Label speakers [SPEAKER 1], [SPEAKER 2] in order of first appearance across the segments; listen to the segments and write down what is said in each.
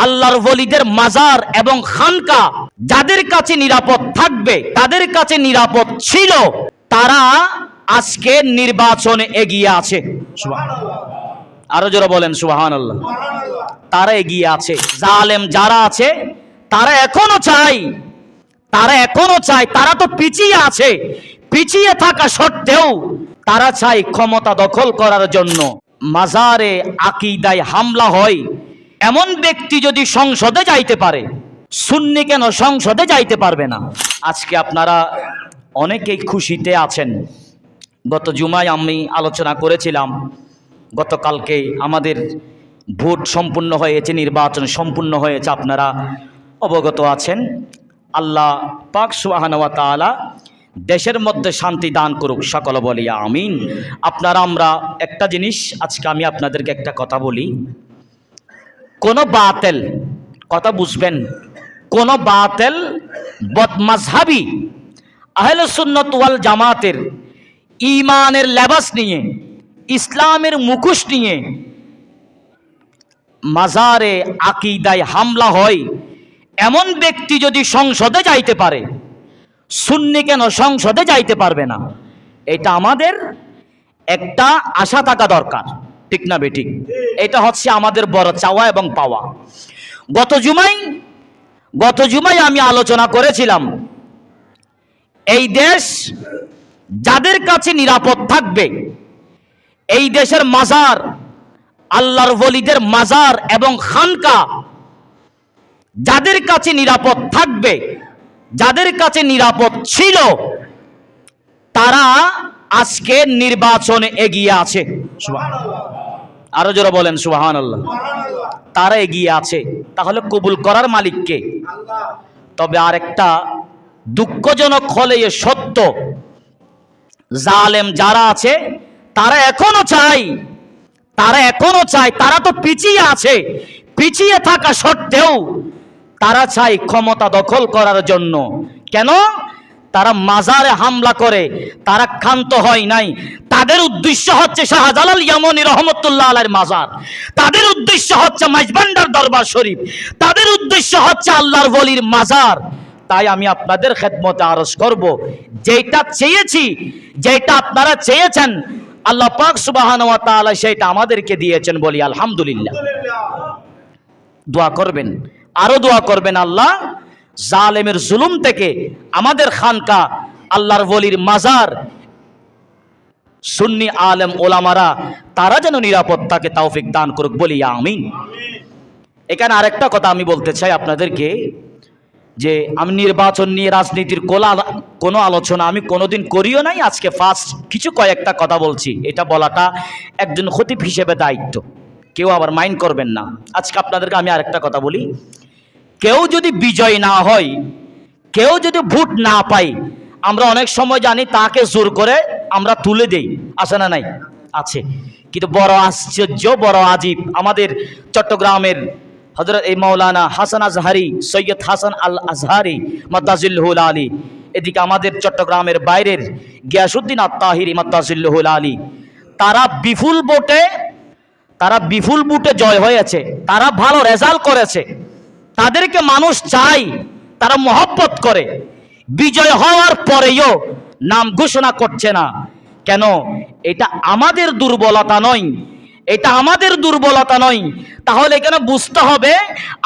[SPEAKER 1] আল্লাহর ওলিদের মাজার এবং খানকা যাদের কাছে নিরাপদ থাকবে, তাদের কাছে নিরাপদ ছিল, তারা আজকে নির্বাচনে এগিয়ে আছে। আরো জোরে বলেন সুবহানাল্লাহ। তারা এগিয়ে আছে। জালেম যারা আছে তারা এখনো চায়, তারা তো পিছিয়ে আছে, পিছিয়ে থাকা সত্ত্বেও তারা চায় ক্ষমতা দখল করার জন্য। মাজারে আকীদায় হামলা হয়, এমন ব্যক্তি যদি সংসদে যাইতে পারে, সুন্নি কেন সংসদে যাইতে পারবে না? আজকে আপনারা অনেকেই খুশিতে আছেন। গত জুমায় আমি আলোচনা করেছিলাম, গতকালকে আমাদের ভোট সম্পূর্ণ হয়েছে, নির্বাচন সম্পূর্ণ হয়েছে, আপনারা অবগত আছেন। আল্লাহ পাক সুবহানাহু ওয়া তাআলা দেশের মধ্যে শান্তি দান করুক, সকলে বলি আমিন। আপনারা আমরা একটা জিনিস, আজকে আমি আপনাদেরকে একটা কথা বলি, কোন বাতিল কথা বুঝবেন, কোন বাতিল বদমাযহাবী আহলে সুন্নাত ওয়াল জামাতের ঈমানের লেবাস নিয়ে, ইসলামের মুখোশ নিয়ে মাজারে আকীদায় হামলা হয়, এমন ব্যক্তি যদি সংসদে যাইতে পারে, সুন্নি কেন সংসদে যাইতে পারবে না? এটা আমাদের একটা আশা থাকা দরকার, ঠিক না বেঠিক? এটা হচ্ছে আমাদের বড় চাওয়া এবং পাওয়া। গত জুমায় আমি আলোচনা করেছিলাম, এই দেশ যাদের কাছে নিরাপদ থাকবে, এই দেশের মাজার, আল্লাহর ওলিদের মাজার এবং খানকা যাদের কাছে নিরাপদ থাকবে, যাদের কাছে নিরাপদ ছিল, তারা আজকে নির্বাচনে এগিয়ে আছে। আরো জোরে বলেন সুবহানাল্লাহ। তারা এগিয়ে আছে, তাহলে কবুল করার মালিক কে? তবে আরেকটা দুঃখজনক হলে এ সত্য, জালেম যারা আছে তারা এখনো চায়, তারা তো পিছিয়ে আছে, পিছিয়ে থাকা সত্ত্বেও তারা চায় ক্ষমতা দখল করার জন্য। কেন? তারা মাজারে হামলা করে তারা ক্ষান্ত হয় নাই। তাদের উদ্দেশ্য হচ্ছে শাহজালাল ইয়ামানী রহমতুল্লাহ আলাইহির মাজার, তাদের উদ্দেশ্য হচ্ছে মাইজভান্ডার দরবার শরীফ, তাদের উদ্দেশ্য হচ্ছে আল্লাহর ওলির মাজার। তাই আমি আপনাদের খেদমতে আরজ করব, যেটা চেয়েছি, যেটা আপনারা চেয়েছেন, আল্লাহ পাক সুবহানাহু ওয়া তাআলা সেটা আমাদেরকে দিয়েছেন, বলি আলহামদুলিল্লাহ। দোয়া করবেন, আরো দোয়া করবেন, আল্লাহ জালেমের জুলুম থেকে আমাদের খানকা, আল্লাহর ওলির মাজার, সুন্নি আলেম ওলামারা তারা যেন নিরাপদ থাকে তৌফিক দান করুক, বলি আমিন। এখানে আরেকটা কথা আমি বলতে চাই আপনাদেরকে, যে আমি নির্বাচন নিয়ে রাজনীতির কোনো আলোচনা আমি কোনোদিন করিও নাই, আজকে ফার্স্ট কিছু কয়েকটা কথা বলছি। এটা বলাটা একজন খতিব হিসেবে দায়িত্ব, কেউ আবার মাইন্ড করবেন না। আজকে আপনাদেরকে আমি আরেকটা কথা বলি, কেউ যদি বিজয় না হয়, কেউ যদি ভোট না পাই, আমরা অনেক সময় জানি তাকে জোর করে আমরা তুলে দেই, আছে না নাই? আছে। কিন্তু বড় আশ্চর্য, বড় আজীব, আমাদের চট্টগ্রামের হযরত মাওলানা হাসান আজহারি, সৈয়দ হাসান আল আজহারি মাদ্দাজিল্লাহুল আলী, এদিকে আমাদের চট্টগ্রামের বাইরের গিয়াসউদ্দিন আত-তাহিরি মাদ্দাজিল্লাহুল আলী, তারা বিপুল ভোটে জয় হয়েছে, তারা ভালো রেজাল্ট করেছে, তাদেরকে মানুষ চায়, তারা মহব্বত করে। বিজয় হওয়ার পরেও নাম ঘোষণা করছে না কেন? এটা আমাদের দুর্বলতা নয়, এটা আমাদের দুর্বলতা নয়। তাহলে এখানে বুঝতে হবে,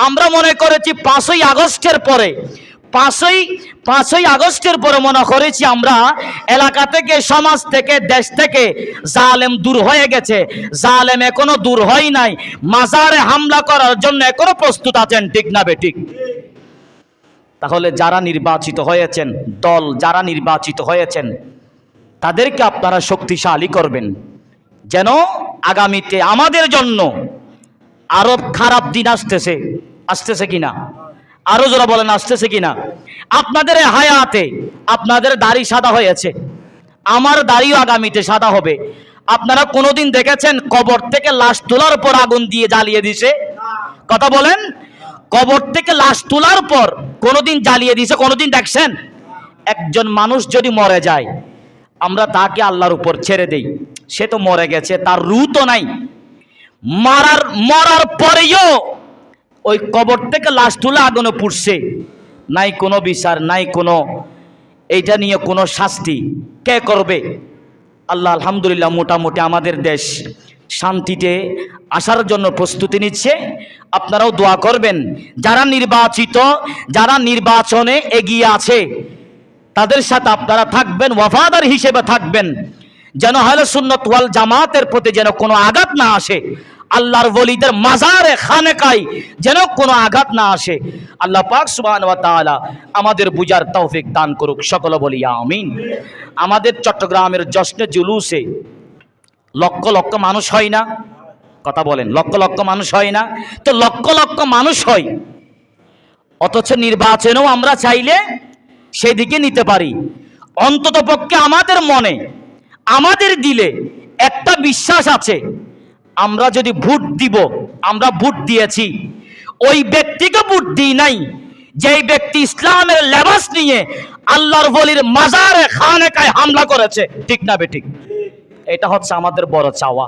[SPEAKER 1] আমরা মনে করেছি 5ই আগস্টের পরে, 5ই আগস্টের পরে মনে করেছি আমরা এলাকা থেকে, সমাজ থেকে, দেশ থেকে জালেম দূর হয়ে গেছে। জালেম এখনো দূর হয় নাই, মাজারে হামলা করার জন্য এখনো প্রস্তুত আছেন, ঠিক না বেঠিক? তাহলে যারা নির্বাচিত হয়েছেন, দল যারা নির্বাচিত হয়েছেন, তাদেরকে আপনারা শক্তিশালী করবেন, যেন আগামীতে আমাদের জন্য আরো খারাপ দিন আসতেছে কিনা? আরো যারা বলেন আসতেছে কিনা? আপনাদের হায়াতে আপনাদের দাড়ি সাদা হয়েছে, আমার দাড়িও আগামীতে সাদা হবে। আপনারা কোনোদিন দেখেছেন কবর থেকে লাশ তোলার পর আগুন দিয়ে জ্বালিয়ে দিছে? কথা বলেন, কবর থেকে লাশ তোলার পর কোনোদিন জ্বালিয়ে দিছে? কোনোদিন দেখছেন? একজন মানুষ যদি মরে যায়, আমরা তাকে আল্লাহর উপর ছেড়ে দেই, সে তো মরে গেছে, তার রূহ তো নাই। মরার পরেও ওই কবর থেকে লাশ তুলে আগুনে পুড়ছে, নাই কোনো বিচার, নাই কোনো এইটা নিয়ে কোনো শাস্তি। কে করবে? আল্লাহ আলহামদুলিল্লাহ মোটামুটি আমাদের দেশ শান্তিতে আসার জন্য প্রস্তুতি নিচ্ছে। আপনারাও দোয়া করবেন, যারা নির্বাচিত, যারা নির্বাচনে এগিয়ে আছে তাদের সাথে আপনারা থাকবেন, ওয়াফাদার হিসেবে থাকবেন, যেন আহলে সুন্নাত ওয়াল জামাতের প্রতি যেন কোনো আঘাত না আসে, আল্লাহর ওলিদের মাজারে খানেকায় যেন কোনো আঘাত না আসে। আল্লাহ পাক সুবহানাহু ওয়া তাআলা আমাদের বুঝার তৌফিক দান করুক, সকলে বলি আমিন। আমাদের চট্টগ্রামের জশ্নে জুলুসে লক্ষ লক্ষ মানুষ হয় না? কথা বলেন, লক্ষ লক্ষ মানুষ হয় না? তো লক্ষ লক্ষ মানুষ হয়, অথচ নির্বাচনেও আমরা চাইলে সেদিকে নিতে পারি। অন্তত পক্ষে আমাদের মনে, আমাদের দিলে একটা বিশ্বাস আছে, আমরা যদি ভোট দিব, আমরা ভোট দিয়েছি, ওই ব্যক্তিকে ভোট দিই নাই যেই ব্যক্তি ইসলামের লেবাস নিয়ে আল্লাহর ওলির মাজারে খানেকায় হামলা করেছে। ঠিক না বেঠিক? এটা হচ্ছে আমাদের বড় চাওয়া।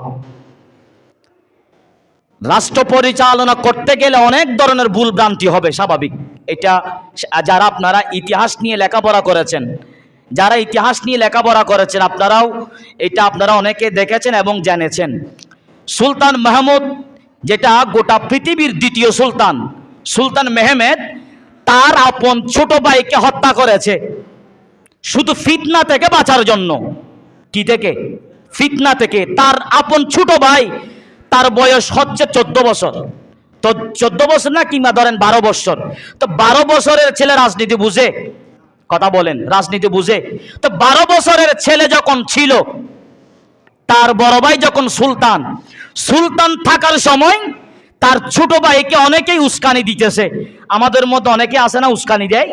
[SPEAKER 1] রাষ্ট্র পরিচালনা করতে গেলে অনেক ধরনের ভুল ভ্রান্তি হবে, স্বাভাবিক। এটা যারা আপনারা ইতিহাস নিয়ে লেখাপড়া করেছেন, যারা ইতিহাস নিয়ে লেখাপড়া করেছেন আপনারাও এটা আপনারা অনেকে দেখেছেন এবং জেনেছেন। সুলতান মাহমুদ, যেটা গোটা পৃথিবীর দ্বিতীয় সুলতান, সুলতান মেহমেদ তার আপন ছোট ভাইকে হত্যা করেছে শুধু ফিতনা থেকে বাঁচার জন্য। কি থেকে? ফিতনা থেকে। তার আপন ছোট ভাই, তার বয়স হচ্ছে 14 বছর, তো 14 বছর না, কিংবা ধরেন 12 বছর, তো 12 বছরের ছেলে রাজনীতি বুঝে? কথা বলেন, রাজনীতি বুঝে? তো 12 বছরের ছেলে যখন ছিল, তার বড় ভাই যখন সুলতান, সুলতান থাকার সময় তার ছোট ভাইকে অনেকেই উস্কানি দিতেছে। আমাদের মধ্যে অনেকে আছে না উস্কানি দেয়,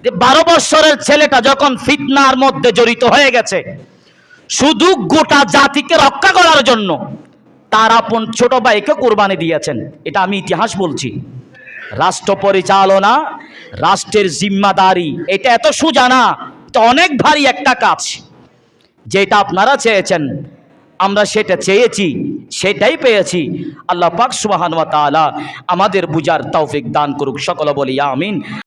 [SPEAKER 1] যে 12 বছরের ছেলেটা যখন ফিতনার মধ্যে জড়িত হয়ে গেছে, শুধু গোটা জাতিকে রক্ষা করার জন্য তার আপন ছোট ভাইকে কোরবানি দিয়েছেন। এটা আমি ইতিহাস বলছি। রাষ্ট্র পরিচালনা, রাষ্ট্রের জিম্মাদারি, এটা এত সোজা না, তো অনেক ভারী একটা কাজ। যেটা আপনারা চেয়েছেন, আমরা সেটা চেয়েছি, সেটাই পেয়েছি। আল্লাহ পাক সুবহানাহু ওয়া তাআলা আমাদের বুঝার তৌফিক দান করুক, সকলে বলি আমিন।